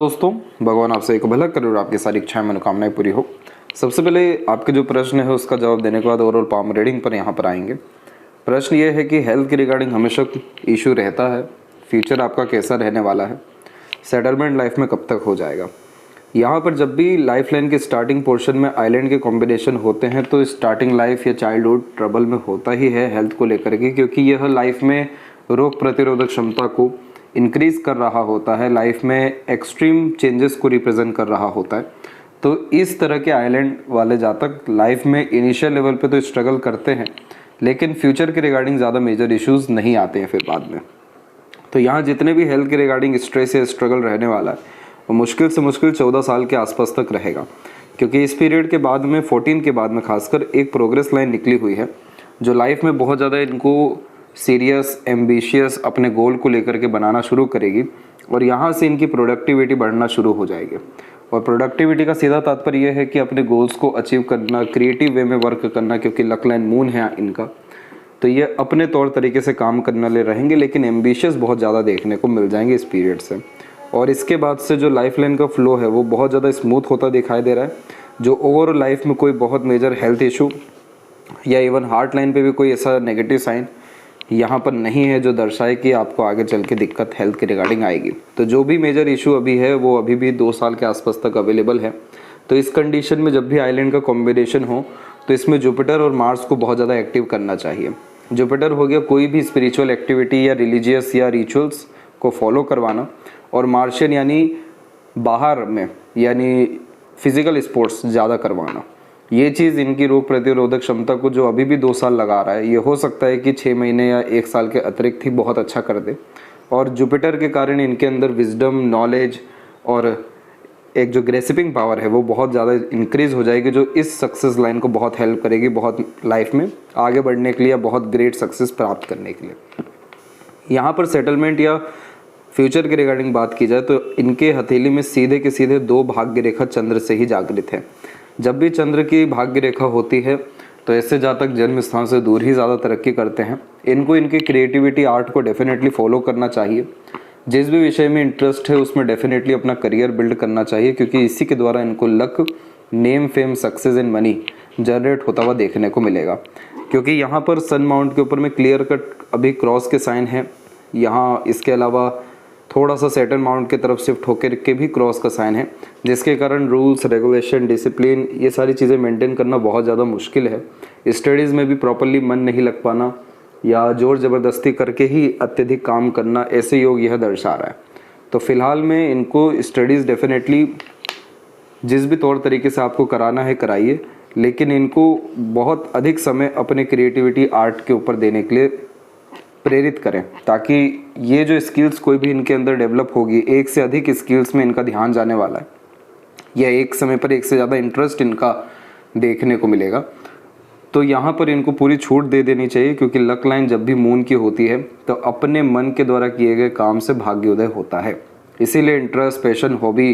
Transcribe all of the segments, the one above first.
दोस्तों, भगवान आपसे एक भला करे और आपकी सारी इच्छाएं मनोकामनाएं पूरी हो। सबसे पहले आपके जो प्रश्न है उसका जवाब देने के बाद ओवरऑल पाम रीडिंग पर यहाँ पर आएंगे। प्रश्न ये है कि हेल्थ के रिगार्डिंग हमेशा इशू रहता है, फ्यूचर आपका कैसा रहने वाला है, सेटलमेंट लाइफ में कब तक हो जाएगा। यहाँ पर जब भी लाइफ लाइन के स्टार्टिंग पोर्शन में आइलैंड के कॉम्बिनेशन होते हैं तो स्टार्टिंग लाइफ या चाइल्डहुड ट्रबल में होता ही है हेल्थ को लेकर के, क्योंकि यह लाइफ में रोग प्रतिरोधक क्षमता को इंक्रीज कर रहा होता है, लाइफ में एक्सट्रीम चेंजेस को रिप्रेजेंट कर रहा होता है। तो इस तरह के आइलैंड वाले जातक लाइफ में इनिशियल लेवल पे तो स्ट्रगल करते हैं, लेकिन फ्यूचर के रिगार्डिंग ज़्यादा मेजर इश्यूज नहीं आते हैं फिर बाद में। तो यहाँ जितने भी हेल्थ के रिगार्डिंग स्ट्रेस या स्ट्रगल रहने वाला है वो मुश्किल से मुश्किल 14 साल के आसपास तक रहेगा, क्योंकि इस पीरियड के बाद में 14 के बाद में खासकर एक प्रोग्रेस लाइन निकली हुई है जो लाइफ में बहुत ज़्यादा इनको सीरियस एम्बिशियस अपने गोल को लेकर के बनाना शुरू करेगी और यहाँ से इनकी प्रोडक्टिविटी बढ़ना शुरू हो जाएगी। और प्रोडक्टिविटी का सीधा तात्पर्य यह है कि अपने गोल्स को अचीव करना, क्रिएटिव वे में वर्क करना, क्योंकि लक लाइन मून है इनका, तो ये अपने तौर तरीके से काम करने ले रहेंगे, लेकिन एम्बिशियस बहुत ज़्यादा देखने को मिल जाएंगे इस पीरियड से। और इसके बाद से जो लाइफ लाइन का फ्लो है वो बहुत ज़्यादा स्मूथ होता दिखाई दे रहा है, जो ओवरऑल लाइफ में कोई बहुत मेजर हेल्थ इशू या इवन हार्ट लाइन पे भी कोई ऐसा नेगेटिव साइन यहाँ पर नहीं है जो दर्शाए कि आपको आगे चल के दिक्कत हेल्थ के रिगार्डिंग आएगी। तो जो भी मेजर इशू अभी है वो अभी भी 2 साल के आसपास तक अवेलेबल है। तो इस कंडीशन में जब भी आइलैंड का कॉम्बिनेशन हो तो इसमें जुपिटर और मार्स को बहुत ज़्यादा एक्टिव करना चाहिए। जुपिटर हो गया कोई भी स्पिरिचुअल एक्टिविटी या रिलीजियस या रिचुअल्स को फॉलो करवाना, और मार्शियन यानी बाहर में यानी फिजिकल स्पोर्ट्स ज़्यादा करवाना। ये चीज़ इनकी रोग प्रतिरोधक क्षमता को जो अभी भी 2 साल लगा रहा है, ये हो सकता है कि 6 महीने या 1 साल के अतिरिक्त ही बहुत अच्छा कर दे। और जुपिटर के कारण इनके अंदर विजडम, नॉलेज और एक जो ग्रेसिपिंग पावर है वो बहुत ज़्यादा इंक्रीज हो जाएगी, जो इस सक्सेस लाइन को बहुत हेल्प करेगी बहुत लाइफ में आगे बढ़ने के लिए या बहुत ग्रेट सक्सेस प्राप्त करने के लिए। यहाँ पर सेटलमेंट या फ्यूचर के रिगार्डिंग बात की जाए तो इनके हथेली में सीधे के सीधे 2 भाग्य रेखा चंद्र से ही जागृत है। जब भी चंद्र की भाग्य रेखा होती है तो ऐसे जातक जन्म स्थान से दूर ही ज़्यादा तरक्की करते हैं। इनको इनकी क्रिएटिविटी आर्ट को डेफिनेटली फॉलो करना चाहिए। जिस भी विषय में इंटरेस्ट है उसमें डेफिनेटली अपना करियर बिल्ड करना चाहिए, क्योंकि इसी के द्वारा इनको luck, name, fame, success and money generate होता हुआ देखने को मिलेगा। क्योंकि यहाँ पर सन माउंट के ऊपर में क्लियर कट अभी क्रॉस के साइन है। यहाँ इसके अलावा थोड़ा सा सैटर्न माउंट की तरफ शिफ्ट होकर के भी क्रॉस का साइन है, जिसके कारण रूल्स, रेगुलेशन, डिसिप्लिन ये सारी चीज़ें मेंटेन करना बहुत ज़्यादा मुश्किल है। स्टडीज़ में भी प्रॉपरली मन नहीं लग पाना या जोर ज़बरदस्ती करके ही अत्यधिक काम करना, ऐसे योग यह दर्शा रहा है। तो फिलहाल में इनको स्टडीज़ डेफिनेटली जिस भी तौर तरीके से आपको कराना है कराइए, लेकिन इनको बहुत अधिक समय अपने क्रिएटिविटी आर्ट के ऊपर देने के लिए प्रेरित करें, ताकि ये जो स्किल्स कोई भी इनके अंदर डेवलप होगी, एक से अधिक स्किल्स में इनका ध्यान जाने वाला है या एक समय पर एक से ज़्यादा इंटरेस्ट इनका देखने को मिलेगा। तो यहाँ पर इनको पूरी छूट दे देनी चाहिए, क्योंकि लक लाइन जब भी मून की होती है तो अपने मन के द्वारा किए गए काम से भाग्योदय होता है। इसीलिए इंटरेस्ट, पैशन, हॉबी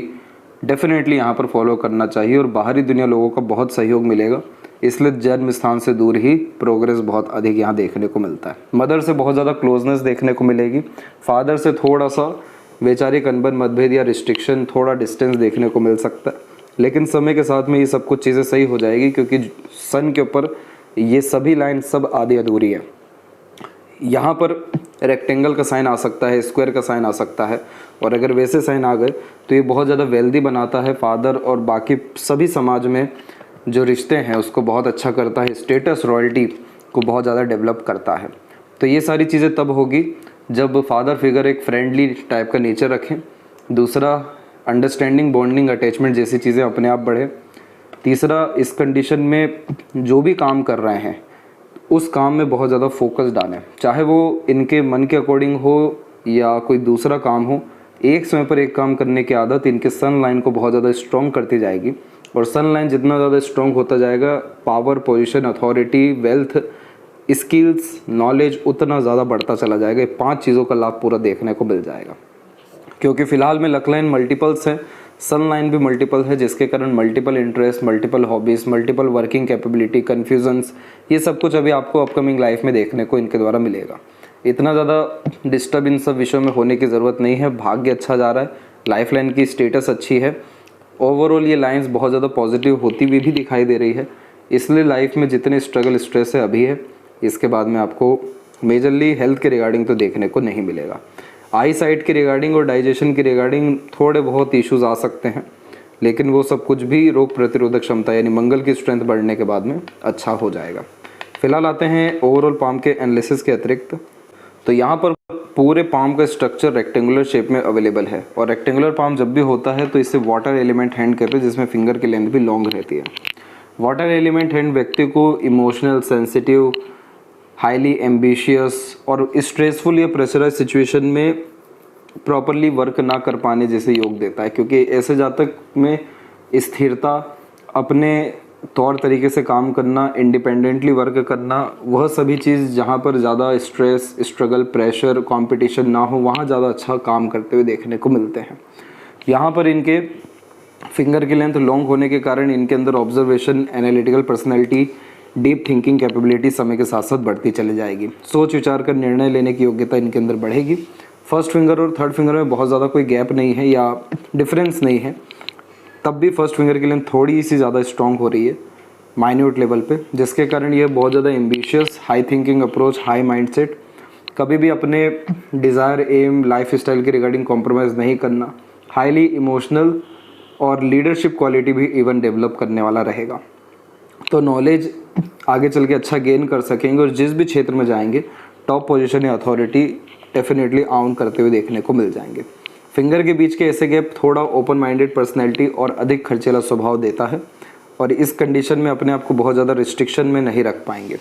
डेफिनेटली यहाँ पर फॉलो करना चाहिए और बाहरी दुनिया लोगों का बहुत सहयोग मिलेगा। इसलिए जन्म स्थान से दूर ही प्रोग्रेस बहुत अधिक यहाँ देखने को मिलता है। मदर से बहुत ज़्यादा क्लोजनेस देखने को मिलेगी। फादर से थोड़ा सा वैचारिक अनबन, मतभेद या रिस्ट्रिक्शन, थोड़ा डिस्टेंस देखने को मिल सकता है, लेकिन समय के साथ में ये सब कुछ चीज़ें सही हो जाएगी, क्योंकि सन के ऊपर ये सभी लाइन सब आधी अधूरी है। यहाँ पर रेक्टेंगल का साइन आ सकता है, स्क्वायर का साइन आ सकता है, और अगर वैसे साइन आ गए तो ये बहुत ज़्यादा वेल्दी बनाता है। फादर और बाकी सभी समाज में जो रिश्ते हैं उसको बहुत अच्छा करता है, स्टेटस, रॉयल्टी को बहुत ज़्यादा डेवलप करता है। तो ये सारी चीज़ें तब होगी जब फादर फिगर एक फ्रेंडली टाइप का नेचर रखें। दूसरा, अंडरस्टैंडिंग, बॉन्डिंग, अटैचमेंट जैसी चीज़ें अपने आप बढ़े। तीसरा, इस कंडीशन में जो भी काम कर रहे हैं उस काम में बहुत ज़्यादा फोकस डालें, चाहे वो इनके मन के अकॉर्डिंग हो या कोई दूसरा काम हो। एक समय पर एक काम करने की आदत इनके सन लाइन को बहुत ज़्यादा स्ट्रॉन्ग करती जाएगी, और सन लाइन जितना ज़्यादा स्ट्रॉन्ग होता जाएगा, power, position, authority, wealth, skills, knowledge उतना ज़्यादा बढ़ता चला जाएगा। ये 5 चीज़ों का लाभ पूरा देखने को मिल जाएगा। क्योंकि फिलहाल में लक लाइन मल्टीपल्स है, सन लाइन भी मल्टीपल है, जिसके कारण multiple interest, multiple hobbies, multiple working capability, confusions, ये सब कुछ अभी आपको अपकमिंग लाइफ में देखने को इनके द्वारा मिलेगा। इतना ज़्यादा डिस्टर्ब इन सब विषयों में होने की ज़रूरत नहीं है। भाग्य अच्छा जा रहा है, लाइफ लाइन की स्टेटस अच्छी है। ओवरऑल ये लाइंस बहुत ज़्यादा पॉजिटिव होती हुई भी दिखाई दे रही है। इसलिए लाइफ में जितने स्ट्रगल स्ट्रेस है अभी है, इसके बाद में आपको मेजरली हेल्थ के रिगार्डिंग तो देखने को नहीं मिलेगा। आई साइट के रिगार्डिंग और डाइजेशन के रिगार्डिंग थोड़े बहुत इश्यूज आ सकते हैं, लेकिन वो सब कुछ भी रोग प्रतिरोधक क्षमता यानी मंगल की स्ट्रेंथ बढ़ने के बाद में अच्छा हो जाएगा। फिलहाल आते हैं ओवरऑल पाम के एनालिसिस के अतिरिक्त। तो यहाँ पर पूरे पाम का स्ट्रक्चर रेक्टेंगुलर शेप में अवेलेबल है, और रेक्टेंगुलर पाम जब भी होता है तो इससे वाटर एलिमेंट हैंड कहते हैं, जिसमें फिंगर की लेंथ भी लॉन्ग रहती है। वाटर एलिमेंट हैंड व्यक्ति को इमोशनल, सेंसिटिव, हाईली एम्बिशियस और स्ट्रेसफुल या प्रेशराइज सिचुएशन में प्रॉपरली वर्क ना कर पाने जैसे योग देता है, क्योंकि ऐसे जातक में स्थिरता, अपने तौर तरीके से काम करना, इंडिपेंडेंटली वर्क करना, वह सभी चीज़ जहाँ पर ज़्यादा स्ट्रेस, स्ट्रगल, प्रेशर, कंपटीशन ना हो, वहाँ ज़्यादा अच्छा काम करते हुए देखने को मिलते हैं। यहाँ पर इनके फिंगर की लेंथ लॉन्ग होने के कारण इनके अंदर observation, analytical personality, deep thinking capability समय के साथ साथ बढ़ती चली जाएगी। सोच विचार कर निर्णय लेने की योग्यता इनके अंदर बढ़ेगी। फर्स्ट फिंगर और थर्ड फिंगर में बहुत ज़्यादा कोई गैप नहीं है या डिफरेंस नहीं है, तब भी फर्स्ट फिंगर की लेंथ थोड़ी सी ज़्यादा स्ट्रॉन्ग हो रही है माइन्यूट लेवल पे, जिसके कारण ये बहुत ज़्यादा ambitious, high thinking approach, high mindset, कभी भी अपने डिज़ायर, एम, लाइफ स्टाइल के रिगार्डिंग कॉम्प्रोमाइज़ नहीं करना, हाईली इमोशनल और लीडरशिप क्वालिटी भी इवन डेवलप करने वाला रहेगा। तो नॉलेज आगे चल के अच्छा गेन कर सकेंगे और जिस भी क्षेत्र में जाएंगे टॉप पोजीशन या अथॉरिटी डेफिनेटली आउन करते हुए देखने को मिल जाएंगे। फिंगर के बीच के ऐसे गैप थोड़ा ओपन माइंडेड पर्सनैलिटी और अधिक खर्चीला स्वभाव देता है, और इस कंडीशन में अपने आप को बहुत ज़्यादा रिस्ट्रिक्शन में नहीं रख पाएंगे।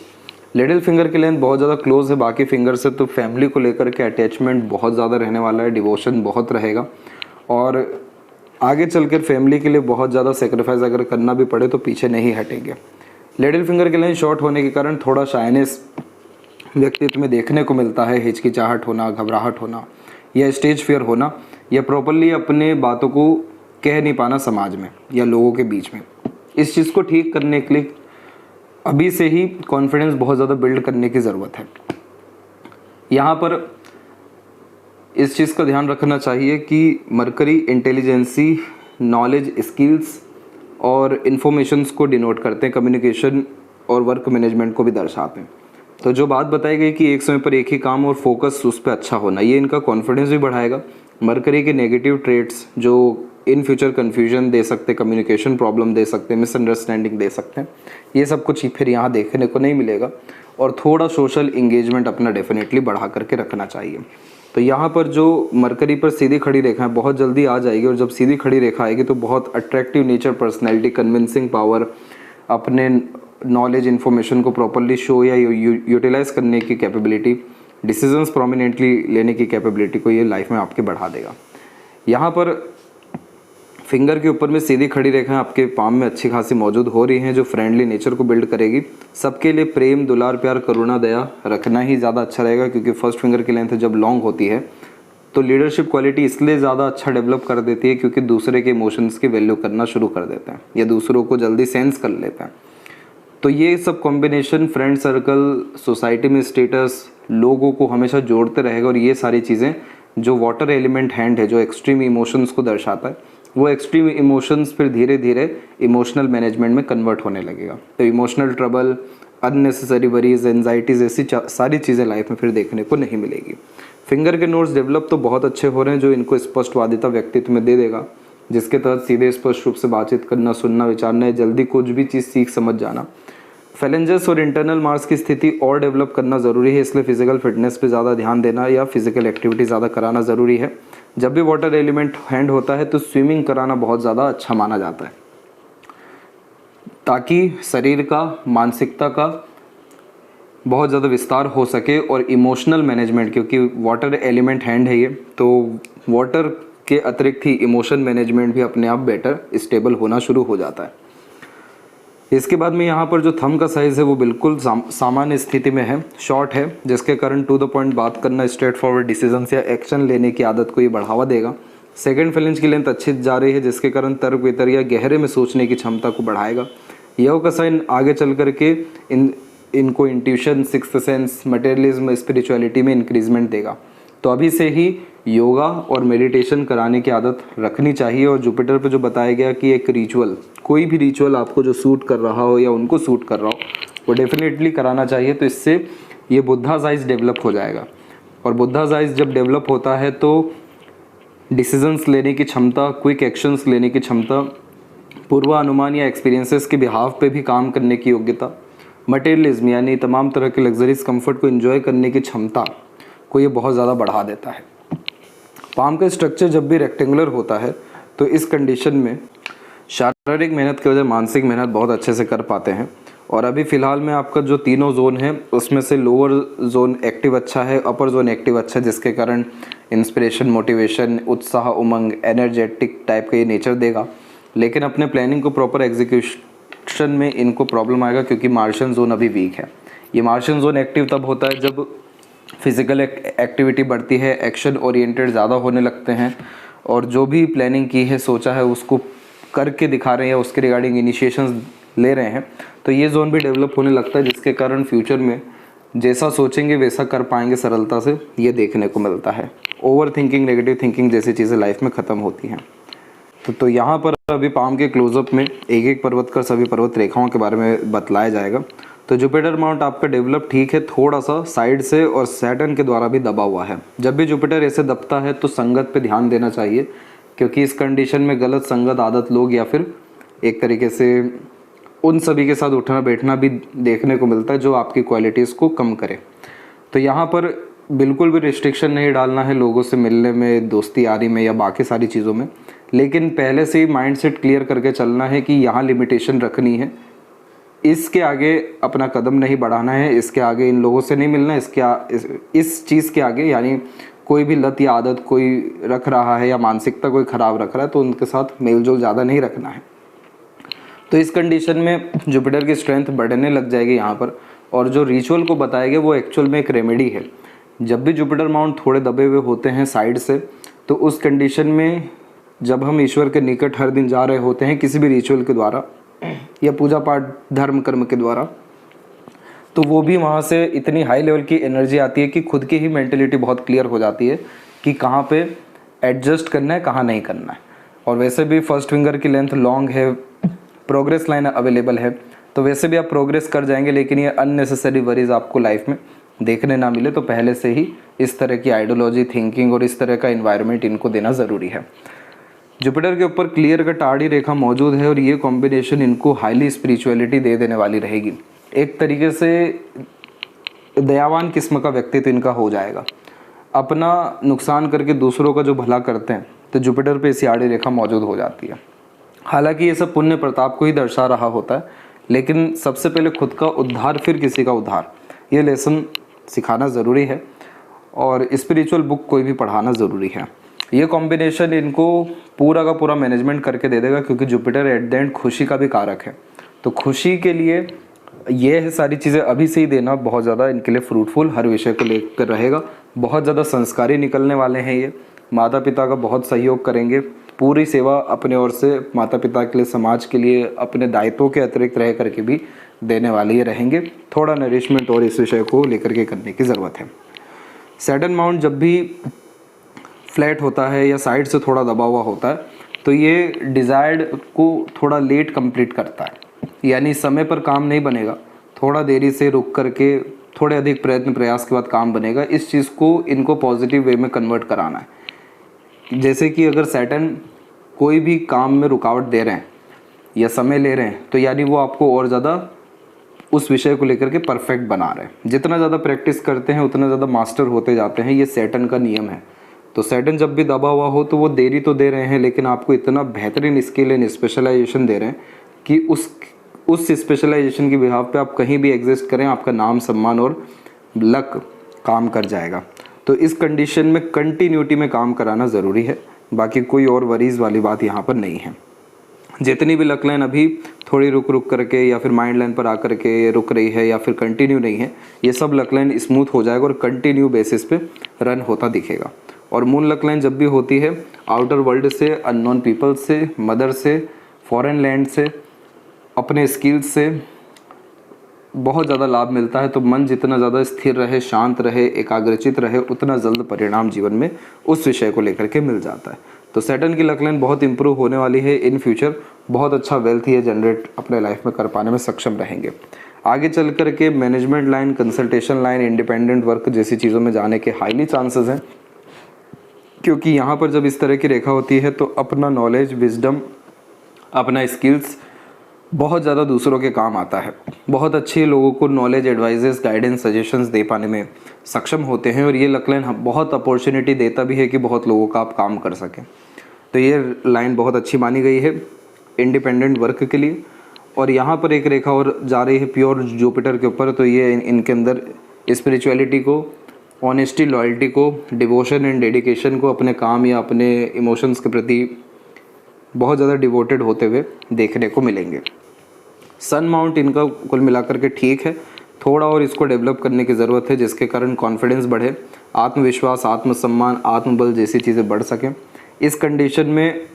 लिटिल फिंगर की लेंथ बहुत ज़्यादा क्लोज है बाकी फिंगर से, तो फैमिली को लेकर के अटैचमेंट बहुत ज़्यादा रहने वाला है, डिवोशन बहुत रहेगा, और आगे चलकर फैमिली के लिए बहुत ज़्यादा सेक्रीफाइस अगर करना भी पड़े तो पीछे नहीं हटेंगे। लिटिल फिंगर की लेंथ शॉर्ट होने के कारण थोड़ा शाइनेस व्यक्तित्व में देखने को मिलता है, हिचकिचाहट होना, घबराहट होना या स्टेज फियर होना, या प्रॉपरली अपने बातों को कह नहीं पाना समाज में या लोगों के बीच में। इस चीज़ को ठीक करने के लिए अभी से ही कॉन्फिडेंस बहुत ज़्यादा बिल्ड करने की ज़रूरत है। यहाँ पर इस चीज़ का ध्यान रखना चाहिए कि मरकरी इंटेलिजेंसी, नॉलेज, स्किल्स और इन्फॉर्मेशंस को डिनोट करते हैं, कम्युनिकेशन और वर्क मैनेजमेंट को भी दर्शाते हैं। तो जो बात बताई गई कि एक समय पर एक ही काम और फोकस उस पर अच्छा होना, ये इनका कॉन्फिडेंस भी बढ़ाएगा। मरकरी के नेगेटिव ट्रेट्स जो इन फ्यूचर कन्फ्यूजन दे सकते, कम्युनिकेशन प्रॉब्लम दे सकते, मिसअंडरस्टैंडिंग दे सकते हैं, ये सब कुछ फिर यहाँ देखने को नहीं मिलेगा। और थोड़ा सोशल इंगेजमेंट अपना डेफिनेटली बढ़ा करके रखना चाहिए। तो यहाँ पर जो मरकरी पर सीधी खड़ी रेखा है बहुत जल्दी आ जाएगी, और जब सीधी खड़ी रेखा आएगी तो बहुत attractive nature, personality, convincing power, अपने नॉलेज, इन्फॉर्मेशन को प्रॉपरली शो या यूटिलाइज करने की कैपेबिलिटी, डिसीजंस प्रोमिनेंटली लेने की कैपेबिलिटी को ये लाइफ में आपके बढ़ा देगा। यहाँ पर फिंगर के ऊपर में सीधी खड़ी रेखाएं आपके पाम में अच्छी खासी मौजूद हो रही हैं, जो फ्रेंडली नेचर को बिल्ड करेगी। सबके लिए प्रेम, दुलार, प्यार, करुणा, दया रखना ही ज़्यादा अच्छा रहेगा, क्योंकि फर्स्ट फिंगर की लेंथ जब लॉन्ग होती है तो लीडरशिप क्वालिटी इसलिए ज़्यादा अच्छा डेवलप कर देती है क्योंकि दूसरे के इमोशंस की वैल्यू करना शुरू कर देते हैं या दूसरों को जल्दी सेंस कर लेते हैं। तो ये सब कॉम्बिनेशन फ्रेंड सर्कल, सोसाइटी में स्टेटस, लोगों को हमेशा जोड़ते रहेगा, और ये सारी चीज़ें जो वाटर एलिमेंट हैंड है जो एक्सट्रीम इमोशंस को दर्शाता है, वो एक्सट्रीम इमोशंस फिर धीरे धीरे इमोशनल मैनेजमेंट में कन्वर्ट होने लगेगा। तो emotional trouble, unnecessary worries, anxieties, ऐसी सारी चीज़ें लाइफ में फिर देखने को नहीं मिलेगी। फिंगर के नोट्स डेवलप तो बहुत अच्छे हो रहे हैं, जो इनको स्पष्टवादिता व्यक्तित्व में दे देगा, जिसके तहत सीधे स्पष्ट रूप से बातचीत करना, सुनना, विचारना, जल्दी कुछ भी चीज़ सीख समझ जाना। फैलेंजेस और इंटरनल मार्क्स की स्थिति और डेवलप करना ज़रूरी है, इसलिए फिजिकल फिटनेस पे ज़्यादा ध्यान देना या फिजिकल एक्टिविटी ज़्यादा कराना ज़रूरी है। जब भी वाटर एलिमेंट हैंड होता है तो स्विमिंग कराना बहुत ज़्यादा अच्छा माना जाता है, ताकि शरीर का, मानसिकता का बहुत ज़्यादा विस्तार हो सके, और इमोशनल मैनेजमेंट, क्योंकि वाटर एलिमेंट हैंड है ये, तो वाटर के अतिरिक्त ही इमोशन मैनेजमेंट भी अपने आप बेटर स्टेबल होना शुरू हो जाता है। इसके बाद में यहाँ पर जो थंब का साइज़ है वो बिल्कुल सामान्य स्थिति में है, शॉर्ट है, जिसके कारण टू द पॉइंट बात करना, स्ट्रेट फॉरवर्ड डिसीजंस या एक्शन लेने की आदत को ये बढ़ावा देगा। सेकंड फेलेंज की लेंथ अच्छी जा रही है, जिसके कारण तर्क वितर्क या गहरे में सोचने की क्षमता को बढ़ाएगा। यह का साइन आगे चल करके इनको intuition, sixth sense, materialism, spirituality में इंक्रीजमेंट देगा। तो अभी से ही योगा और मेडिटेशन कराने की आदत रखनी चाहिए। और जुपिटर पे जो बताया गया कि एक रिचुअल, कोई भी रिचुअल आपको जो सूट कर रहा हो या उनको सूट कर रहा हो, वो डेफिनेटली कराना चाहिए। तो इससे ये बुद्धाज़ आइज डेवलप हो जाएगा, और बुद्धाज़ आइज जब डेवलप होता है तो डिसीजंस लेने की क्षमता, क्विक एक्शंस लेने की क्षमता, पूर्वानुमान या एक्सपीरियंसेस के बिहाव पे भी काम करने की योग्यता, मटेरियलिज्म यानी तमाम तरह के लग्जरीज कंफर्ट को एंजॉय करने की क्षमता को ये बहुत ज़्यादा बढ़ा देता है। पाम का स्ट्रक्चर जब भी रेक्टेंगुलर होता है तो इस कंडीशन में शारीरिक मेहनत की वजह मानसिक मेहनत बहुत अच्छे से कर पाते हैं। और अभी फ़िलहाल में आपका जो तीनों जोन है उसमें से लोअर जोन एक्टिव अच्छा है, अपर जोन एक्टिव अच्छा है, जिसके कारण इंस्पिरेशन, मोटिवेशन, उत्साह, उमंग, एनर्जेटिक टाइप का ये नेचर देगा। लेकिन अपने प्लानिंग को प्रॉपर एग्जीक्यूशन में इनको प्रॉब्लम आएगा, क्योंकि मार्शियन जोन अभी वीक है। ये मार्शियन जोन एक्टिव तब होता है जब फिज़िकल एक्टिविटी बढ़ती है, एक्शन ओरिएंटेड ज़्यादा होने लगते हैं, और जो भी प्लानिंग की है, सोचा है, उसको करके दिखा रहे हैं या उसके रिगार्डिंग इनिशिएशंस ले रहे हैं, तो ये जोन भी डेवलप होने लगता है, जिसके कारण फ्यूचर में जैसा सोचेंगे वैसा कर पाएंगे सरलता से, ये देखने को मिलता है। ओवर थिंकिंग, नेगेटिव थिंकिंग जैसी चीज़ें लाइफ में ख़त्म होती हैं। तो यहाँ पर अभी पाम के क्लोजअप में एक एक पर्वत कर सभी पर्वत रेखाओं के बारे में बतलाया जाएगा। तो जुपिटर माउंट आपका डेवलप ठीक है, थोड़ा सा साइड से और सैटर्न के द्वारा भी दबा हुआ है। जब भी जुपिटर ऐसे दबता है तो संगत पे ध्यान देना चाहिए, क्योंकि इस कंडीशन में गलत संगत, आदत लोग या फिर एक तरीके से उन सभी के साथ उठना बैठना भी देखने को मिलता है जो आपकी क्वालिटीज़ को कम करे। तो यहाँ पर बिल्कुल भी रिस्ट्रिक्शन नहीं डालना है लोगों से मिलने में, दोस्ती यारी में या बाकी सारी चीज़ों में, लेकिन पहले से ही माइंडसेट क्लियर करके चलना है कि यहाँ लिमिटेशन रखनी है, इसके आगे अपना कदम नहीं बढ़ाना है, इसके आगे इन लोगों से नहीं मिलना, इस चीज़ के आगे, यानी कोई भी लत या आदत कोई रख रहा है या मानसिकता कोई ख़राब रख रहा है तो उनके साथ मेलजोल ज़्यादा नहीं रखना है। तो इस कंडीशन में जुपिटर की स्ट्रेंथ बढ़ने लग जाएगी यहाँ पर। और जो रिचुअल को बताया गया वो एक्चुअल में एक रेमेडी है। जब भी जुपिटर माउंट थोड़े दबे हुए होते हैं साइड से, तो उस कंडीशन में जब हम ईश्वर के निकट हर दिन जा रहे होते हैं किसी भी रिचुअल के द्वारा या पूजा पाठ धर्म कर्म के द्वारा, तो वो भी वहाँ से इतनी हाई लेवल की एनर्जी आती है कि खुद की ही मेंटलिटी बहुत क्लियर हो जाती है कि कहाँ पे एडजस्ट करना है, कहाँ नहीं करना है। और वैसे भी फर्स्ट फिंगर की लेंथ लॉन्ग है, प्रोग्रेस लाइन अवेलेबल है, तो वैसे भी आप प्रोग्रेस कर जाएंगे, लेकिन ये अननेसेसरी वरीज आपको लाइफ में देखने ना मिले, तो पहले से ही इस तरह की आइडियोलॉजी, थिंकिंग और इस तरह का इन्वायरमेंट इनको देना ज़रूरी है। जुपिटर के ऊपर क्लियर कट आड़ी रेखा मौजूद है और ये कॉम्बिनेशन इनको हाईली स्पिरिचुअलिटी दे देने वाली रहेगी। एक तरीके से दयावान किस्म का व्यक्तित्व इनका हो जाएगा। अपना नुकसान करके दूसरों का जो भला करते हैं तो जुपिटर पे इसी आड़ी रेखा मौजूद हो जाती है। हालांकि ये सब पुण्य प्रताप को ही दर्शा रहा होता है, लेकिन सबसे पहले खुद का उद्धार फिर किसी का उद्धार, ये लेसन सिखाना ज़रूरी है और स्पिरिचुअल बुक कोई भी पढ़ाना ज़रूरी है। ये कॉम्बिनेशन इनको पूरा का पूरा मैनेजमेंट करके दे देगा, क्योंकि जुपिटर एट द एंड खुशी का भी कारक है। तो खुशी के लिए ये है सारी चीज़ें अभी से ही देना बहुत ज़्यादा इनके लिए फ्रूटफुल हर विषय को लेकर रहेगा। बहुत ज़्यादा संस्कारी निकलने वाले हैं ये, माता पिता का बहुत सहयोग करेंगे, पूरी सेवा अपने ओर से माता पिता के लिए, समाज के लिए, अपने दायित्वों के अतिरिक्त रह करके भी देने वाले ये रहेंगे। थोड़ा नरिशमेंट और इस विषय को लेकर के करने की ज़रूरत है। सैटर्न माउंट जब भी फ्लैट होता है या साइड से थोड़ा दबा हुआ होता है तो ये डिज़ायर्ड को थोड़ा लेट कंप्लीट करता है, यानी समय पर काम नहीं बनेगा, थोड़ा देरी से रुक करके थोड़े अधिक प्रयत्न प्रयास के बाद काम बनेगा। इस चीज़ को इनको पॉजिटिव वे में कन्वर्ट कराना है। जैसे कि अगर सैटर्न कोई भी काम में रुकावट दे रहे हैं या समय ले रहे हैं तो यानी वो आपको और ज़्यादा उस विषय को लेकर के परफेक्ट बना रहे हैं। जितना ज़्यादा प्रैक्टिस करते हैं उतना ज़्यादा मास्टर होते जाते हैं, ये सैटर्न का नियम है। तो सैटर्न जब भी दबा हुआ हो तो वो देरी तो दे रहे हैं, लेकिन आपको इतना बेहतरीन स्किल एंड स्पेशलाइजेशन दे रहे हैं कि उस स्पेशलाइजेशन की बिहाव पे आप कहीं भी एग्जिस्ट करें, आपका नाम, सम्मान और लक काम कर जाएगा। तो इस कंडीशन में कंटिन्यूटी में काम कराना ज़रूरी है, बाकी कोई और वरीज वाली बात यहाँ पर नहीं है। जितनी भी लक लाइन अभी थोड़ी रुक करके या फिर माइंड लाइन पर आकर के रुक रही है या फिर कंटिन्यू नहीं है, ये सब लक लाइन स्मूथ हो जाएगा और कंटिन्यू बेसिस पे रन होता दिखेगा। और मून लक लाइन जब भी होती है आउटर वर्ल्ड से, अननोन पीपल से, मदर से, फॉरेन लैंड से, अपने स्किल्स से, बहुत ज़्यादा लाभ मिलता है। तो मन जितना ज़्यादा स्थिर रहे, शांत रहे, एकाग्रचित रहे, उतना जल्द परिणाम जीवन में उस विषय को लेकर के मिल जाता है। तो सैटर्न की लक लाइन बहुत इंप्रूव होने वाली है इन फ्यूचर, बहुत अच्छा वेल्थ ये जनरेट अपने लाइफ में कर पाने में सक्षम रहेंगे। आगे चल कर के management line, consultation line, independent work जैसी चीज़ों में जाने के हाईली चांसेस हैं, क्योंकि यहाँ पर जब इस तरह की रेखा होती है तो अपना नॉलेज, विजडम, अपना स्किल्स बहुत ज़्यादा दूसरों के काम आता है। बहुत अच्छे लोगों को नॉलेज, एडवाइजेस, गाइडेंस, सजेशंस दे पाने में सक्षम होते हैं और ये लक लाइन बहुत अपॉर्चुनिटी देता भी है कि बहुत लोगों का आप काम कर सकें। तो ये लाइन बहुत अच्छी मानी गई है इंडिपेंडेंट वर्क के लिए। और यहाँ पर एक रेखा और जा रही है प्योर जुपिटर के ऊपर, तो ये इनके अंदर स्पिरिचुअलिटी को, ऑनेस्टी, लॉयल्टी को, डिवोशन एंड डेडिकेशन को, अपने काम या अपने इमोशंस के प्रति बहुत ज़्यादा डिवोटेड होते हुए देखने को मिलेंगे। सन माउंट इनका कुल मिलाकर के ठीक है, थोड़ा और इसको डेवलप करने की ज़रूरत है, जिसके कारण कॉन्फिडेंस बढ़े, आत्मविश्वास, आत्मसम्मान, आत्मबल जैसी चीज़ें बढ़ सकें। इस कंडीशन में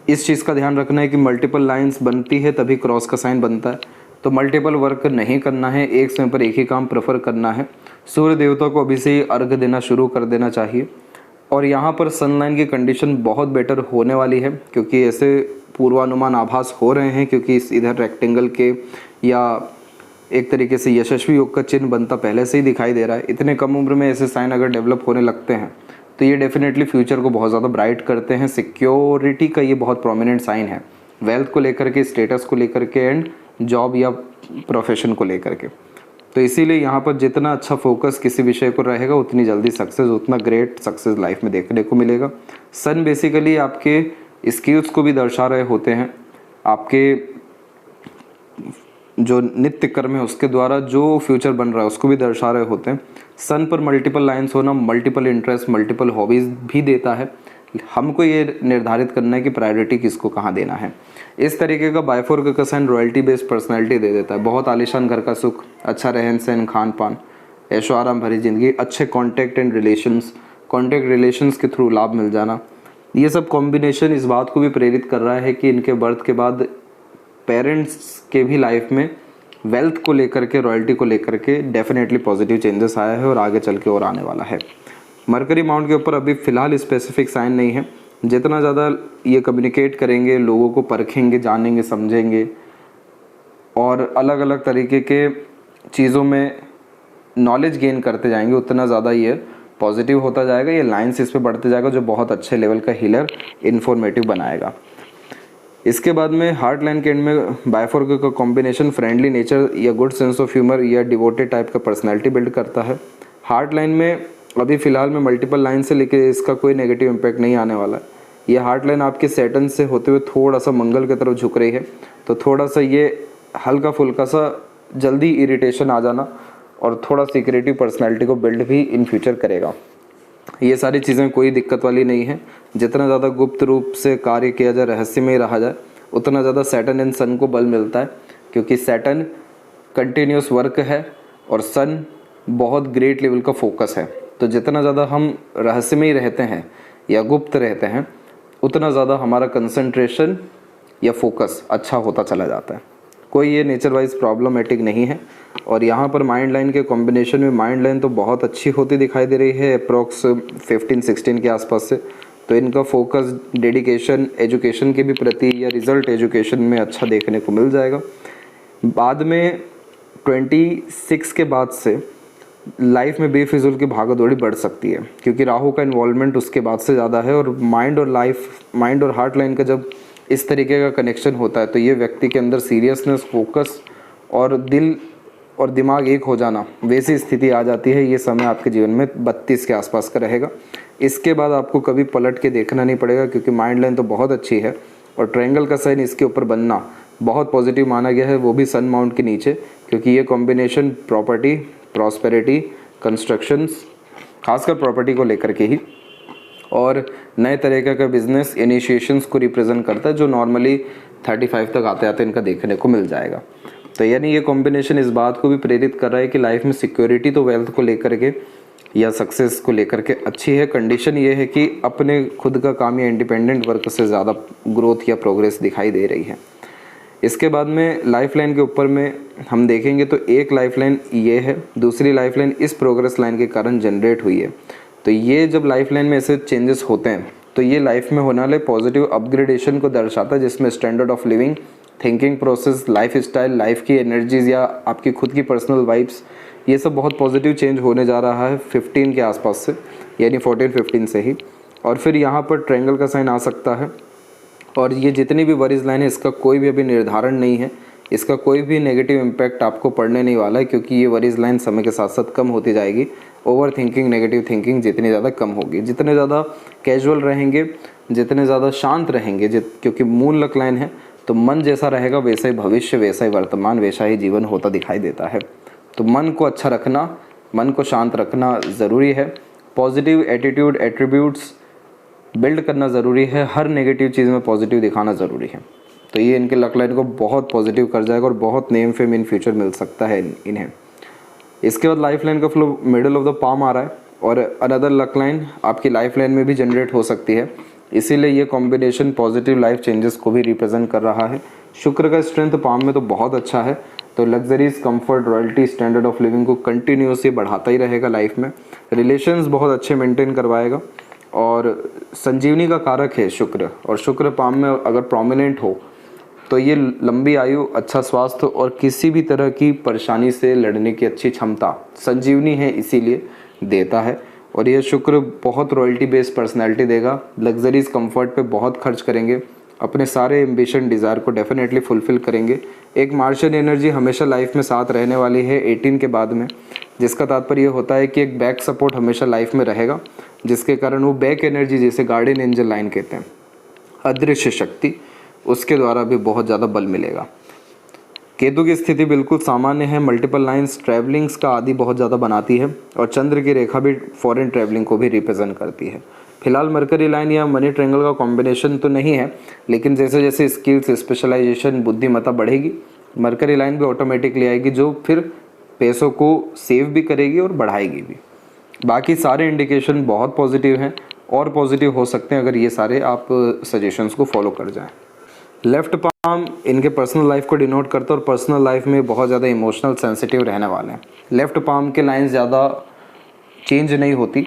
इस चीज़ का ध्यान रखना है कि मल्टीपल लाइंस बनती है तभी क्रॉस का साइन बनता है। तो मल्टीपल वर्क नहीं करना है, एक समय पर एक ही काम प्रेफर करना है। सूर्य देवता को अभी से ही अर्घ देना शुरू कर देना चाहिए। और यहाँ पर सनलाइन की कंडीशन बहुत बेटर होने वाली है, क्योंकि ऐसे पूर्वानुमान आभास हो रहे हैं, क्योंकि इस इधर रेक्टेंगल के या एक तरीके से यशस्वी योग का चिन्ह बनता पहले से ही दिखाई दे रहा है। इतने कम उम्र में ऐसे साइन अगर डेवलप होने लगते हैं तो ये डेफिनेटली फ्यूचर को बहुत ज़्यादा ब्राइट करते हैं। सिक्योरिटी का ये बहुत प्रोमिनेंट साइन है, वेल्थ को लेकर के, स्टेटस को लेकर के एंड जॉब या प्रोफेशन को लेकर के। तो इसीलिए यहाँ पर जितना अच्छा फोकस किसी विषय को रहेगा उतनी जल्दी सक्सेस, उतना ग्रेट सक्सेस लाइफ में देखने को मिलेगा। सन बेसिकली आपके स्किल्स को भी दर्शा रहे होते हैं, आपके जो नित्य कर्म है उसके द्वारा जो फ्यूचर बन रहा है उसको भी दर्शा रहे होते हैं। सन पर मल्टीपल लाइंस होना मल्टीपल इंटरेस्ट, मल्टीपल हॉबीज़ भी देता है। हमको ये निर्धारित करना है कि प्रायोरिटी किसको कहाँ देना है। इस तरीके का बायफोर्क का साइन रॉयल्टी बेस्ड पर्सनैलिटी दे देता है। बहुत आलीशान घर का सुख, अच्छा रहन सहन, खान पान, ऐशो आराम भरी ज़िंदगी, अच्छे contact and relations, contact relations के थ्रू लाभ मिल जाना, ये सब कॉम्बिनेशन इस बात को भी प्रेरित कर रहा है कि इनके बर्थ के बाद पेरेंट्स के भी लाइफ में वेल्थ को लेकर के, रॉयल्टी को लेकर के डेफिनेटली पॉजिटिव चेंजेस आया है और आगे चल के और आने वाला है। मरकरी माउंट के ऊपर अभी फ़िलहाल स्पेसिफिक साइन नहीं है। जितना ज़्यादा ये कम्युनिकेट करेंगे, लोगों को परखेंगे, जानेंगे, समझेंगे और अलग अलग तरीके के चीज़ों में नॉलेज गेन करते जाएंगे, उतना ज़्यादा ये पॉजिटिव होता जाएगा। ये लाइन्स इस पर बढ़ते जाएगा, जो बहुत अच्छे लेवल का हीलर, इन्फॉर्मेटिव बनाएगा। इसके बाद में हार्ट लाइन के एंड में बायफोर्क का कॉम्बिनेशन फ्रेंडली नेचर या गुड सेंस ऑफ ह्यूमर या डिवोटेड टाइप का पर्सनैलिटी बिल्ड करता है। हार्ट लाइन में अभी फ़िलहाल में मल्टीपल लाइन से लेके इसका कोई नेगेटिव इम्पैक्ट नहीं आने वाला है। ये हार्ट लाइन आपके सैटर्न से होते हुए थोड़ा सा मंगल की तरफ झुक रही है, तो थोड़ा सा ये हल्का फुल्का सा जल्दी इरिटेशन आ जाना और थोड़ा सिक्योरिटी पर्सनैलिटी को बिल्ड भी इन फ्यूचर करेगा। ये सारी चीज़ें कोई दिक्कत वाली नहीं है। जितना ज़्यादा गुप्त रूप से कार्य किया जाए, रहस्य में रहा जाए, उतना ज़्यादा सैटर्न एंड सन को बल मिलता है, क्योंकि सैटर्न कंटिन्यूस वर्क है और सन बहुत ग्रेट लेवल का फोकस है। तो जितना ज़्यादा हम रहस्य में ही रहते हैं या गुप्त रहते हैं, उतना ज़्यादा हमारा कंसंट्रेशन या फोकस अच्छा होता चला जाता है। कोई ये नेचर वाइज प्रॉब्लमेटिक नहीं है। और यहाँ पर माइंड लाइन के कॉम्बिनेशन में माइंड लाइन तो बहुत अच्छी होती दिखाई दे रही है अप्रॉक्स 15-16 के आसपास से। तो इनका फोकस डेडिकेशन एजुकेशन के भी प्रति या रिजल्ट एजुकेशन में अच्छा देखने को मिल जाएगा। बाद में 26 के बाद से लाइफ में बेफिजुल की भागदौड़ी बढ़ सकती है, क्योंकि राहु का इन्वॉल्वमेंट उसके बाद से ज़्यादा है। और माइंड और हार्ट लाइन का जब इस तरीके का कनेक्शन होता है तो ये व्यक्ति के अंदर सीरियसनेस, फोकस और दिल और दिमाग एक हो जाना, वैसी स्थिति आ जाती है। ये समय आपके जीवन में 32 के आसपास का रहेगा। इसके बाद आपको कभी पलट के देखना नहीं पड़ेगा, क्योंकि माइंड लाइन तो बहुत अच्छी है और ट्रायंगल का साइन इसके ऊपर बनना बहुत पॉजिटिव माना गया है, वो भी सन माउंट के नीचे, क्योंकि ये कॉम्बिनेशन प्रॉपर्टी, प्रॉस्पेरिटी, कंस्ट्रक्शंस, खासकर प्रॉपर्टी को लेकर के ही, और नए तरीके का बिजनेस इनिशिएशंस को रिप्रेजेंट करता है, जो नॉर्मली 35 तक आते आते इनका देखने को मिल जाएगा। तो यानी ये कॉम्बिनेशन इस बात को भी प्रेरित कर रहा है कि लाइफ में सिक्योरिटी तो वेल्थ को लेकर के या सक्सेस को लेकर के अच्छी है। कंडीशन ये है कि अपने खुद का काम या इंडिपेंडेंट वर्क से ज़्यादा ग्रोथ या प्रोग्रेस दिखाई दे रही है। इसके बाद में लाइफ लाइन के ऊपर में हम देखेंगे तो एक लाइफ लाइन ये है, दूसरी लाइफ लाइन इस प्रोग्रेस लाइन के कारण जनरेट हुई है। तो ये जब लाइफ लाइन में ऐसे चेंजेस होते हैं तो ये लाइफ में होने वाले पॉजिटिव अपग्रेडेशन को दर्शाता है, जिसमें standard of living, thinking process, life style, life की एनर्जीज या आपकी खुद की पर्सनल वाइब्स, ये सब बहुत पॉजिटिव चेंज होने जा रहा है 15 के आसपास से, यानी 14-15 से ही। और फिर यहाँ पर ट्रायंगल का साइन आ सकता है। और ये जितनी भी वरीज लाइन है इसका कोई भी अभी निर्धारण नहीं है, इसका कोई भी नेगेटिव इम्पैक्ट आपको पड़ने नहीं वाला है, क्योंकि ये वरीज लाइन समय के साथ साथ कम होती जाएगी। ओवर थिंकिंग, नेगेटिव थिंकिंग जितनी ज़्यादा कम होगी, जितने ज़्यादा कैजुअल रहेंगे, जितने ज़्यादा शांत रहेंगे, क्योंकि मूल लक लाइन है, तो मन जैसा रहेगा वैसा ही भविष्य, वैसा ही वर्तमान, वैसा ही जीवन होता दिखाई देता है। तो मन को अच्छा रखना, मन को शांत रखना ज़रूरी है। पॉजिटिव एटीट्यूड, एट्रीब्यूट्स बिल्ड करना ज़रूरी है। हर नेगेटिव चीज़ में पॉजिटिव दिखाना ज़रूरी है। तो ये इनके लक लाइन को बहुत पॉजिटिव कर जाएगा और बहुत नेम फेम इन फ्यूचर मिल सकता है इन्हें। इसके बाद लाइफ लाइन का flow middle of the palm आ रहा है और अनदर लक लाइन आपकी लाइफ लाइन में भी जनरेट हो सकती है, इसीलिए ये कॉम्बिनेशन पॉजिटिव लाइफ चेंजेस को भी रिप्रेजेंट कर रहा है। शुक्र का स्ट्रेंथ पाम में तो बहुत अच्छा है, तो luxuries, comfort, royalty, standard of living को कंटिन्यूसली बढ़ाता ही रहेगा लाइफ में। रिलेशंस बहुत अच्छे मेंटेन करवाएगा और संजीवनी का कारक है शुक्र, और शुक्र पाम में अगर प्रोमिनेंट हो तो ये लंबी आयु, अच्छा स्वास्थ्य और किसी भी तरह की परेशानी से लड़ने की अच्छी क्षमता, संजीवनी है इसीलिए देता है। और ये शुक्र बहुत रॉयल्टी बेस्ड पर्सनैलिटी देगा। लग्जरीज, कंफर्ट पे बहुत खर्च करेंगे, अपने सारे एम्बिशन, डिज़ायर को डेफिनेटली फुलफिल करेंगे। एक मार्शियन एनर्जी हमेशा लाइफ में साथ रहने वाली है 18 के बाद में, जिसका तात्पर्य ये होता है कि एक बैक सपोर्ट हमेशा लाइफ में रहेगा, जिसके कारण वो बैक एनर्जी, जिसे गार्डियन एंजल लाइन कहते हैं, अदृश्य शक्ति, उसके द्वारा भी बहुत ज़्यादा बल मिलेगा। केतु की स्थिति बिल्कुल सामान्य है। मल्टीपल लाइंस ट्रैवलिंग्स का आदि बहुत ज़्यादा बनाती है और चंद्र की रेखा भी फॉरेन ट्रैवलिंग को भी रिप्रेजेंट करती है। फिलहाल मरकरी लाइन या मनी ट्रायंगल का कॉम्बिनेशन तो नहीं है, लेकिन जैसे जैसे स्किल्स, स्पेशलाइजेशन, बुद्धिमत्ता बढ़ेगी, मरकरी लाइन भी ऑटोमेटिकली आएगी, जो फिर पैसों को सेव भी करेगी और बढ़ाएगी भी। बाकी सारे इंडिकेशन बहुत पॉजिटिव हैं और पॉजिटिव हो सकते हैं अगर ये सारे आप सजेशंस को फॉलो कर जाएं। लेफ्ट पाम इनके पर्सनल लाइफ को डिनोट करता है और पर्सनल लाइफ में बहुत ज़्यादा इमोशनल सेंसिटिव रहने वाले हैं। लेफ्ट पाम के लाइंस ज़्यादा चेंज नहीं होती,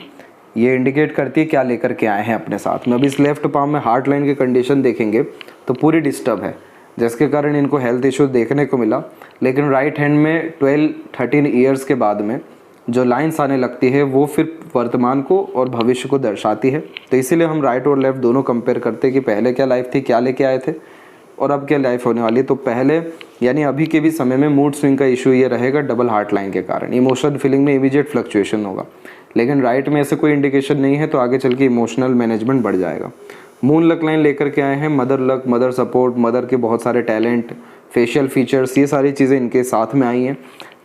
ये इंडिकेट करती है क्या लेकर के आए हैं अपने साथ में। अभी इस लेफ्ट पाम में हार्ट लाइन की कंडीशन देखेंगे तो पूरी डिस्टर्ब है, जिसके कारण इनको हेल्थ इश्यूज देखने को मिला। लेकिन राइट हैंड में 12-13 ईयर्स के बाद में जो लाइंस आने लगती है वो फिर वर्तमान को और भविष्य को दर्शाती है। तो इसीलिए हम राइट और लेफ्ट दोनों कंपेयर करते हैं कि पहले क्या लाइफ थी, क्या लेके आए थे, और अब क्या लाइफ होने वाली है। तो पहले यानी अभी के भी समय में मूड स्विंग का इशू ये रहेगा डबल हार्ट लाइन के कारण। इमोशन फीलिंग में इमीडिएट फ्लक्चुएशन होगा, लेकिन राइट में ऐसे कोई इंडिकेशन नहीं है, तो आगे चल के इमोशनल मैनेजमेंट बढ़ जाएगा। मून लक लाइन लेकर के आए हैं mother luck, mother support, mother के बहुत सारे टैलेंट, फेशियल फीचर्स, ये सारी चीज़ें इनके साथ में आई हैं।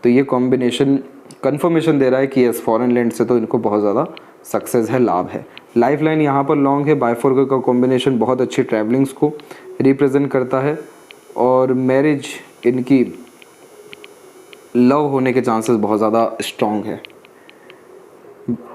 तो ये कॉम्बिनेशन कन्फर्मेशन दे रहा है कि यस, फॉरेन लैंड से तो इनको बहुत ज़्यादा सक्सेस है, लाभ है। लाइफ लाइन यहाँ पर लॉन्ग है, बाइफोर्क का कॉम्बिनेशन बहुत अच्छी ट्रैवलिंग्स को रिप्रेजेंट करता है और मैरिज इनकी लव होने के चांसेस बहुत ज़्यादा स्ट्रॉन्ग है।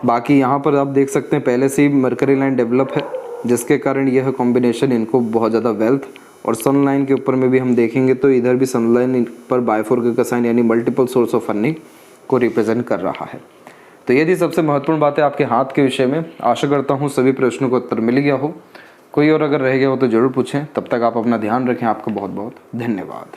बाकी यहाँ पर आप देख सकते हैं पहले से ही मरकरी लाइन डेवलप है, जिसके कारण यह कॉम्बिनेशन इनको बहुत ज़्यादा वेल्थ, और सन लाइन के ऊपर में भी हम देखेंगे तो इधर भी सन लाइन पर बाइफोर्क का साइन यानी मल्टीपल सोर्स ऑफ अर्निंग को रिप्रेजेंट कर रहा है। तो ये थी सबसे महत्वपूर्ण बातें आपके हाथ के विषय में। आशा करता हूँ सभी प्रश्नों का उत्तर मिल गया हो। कोई और अगर रह गया हो तो ज़रूर पूछें। तब तक आप अपना ध्यान रखें। आपका बहुत बहुत धन्यवाद।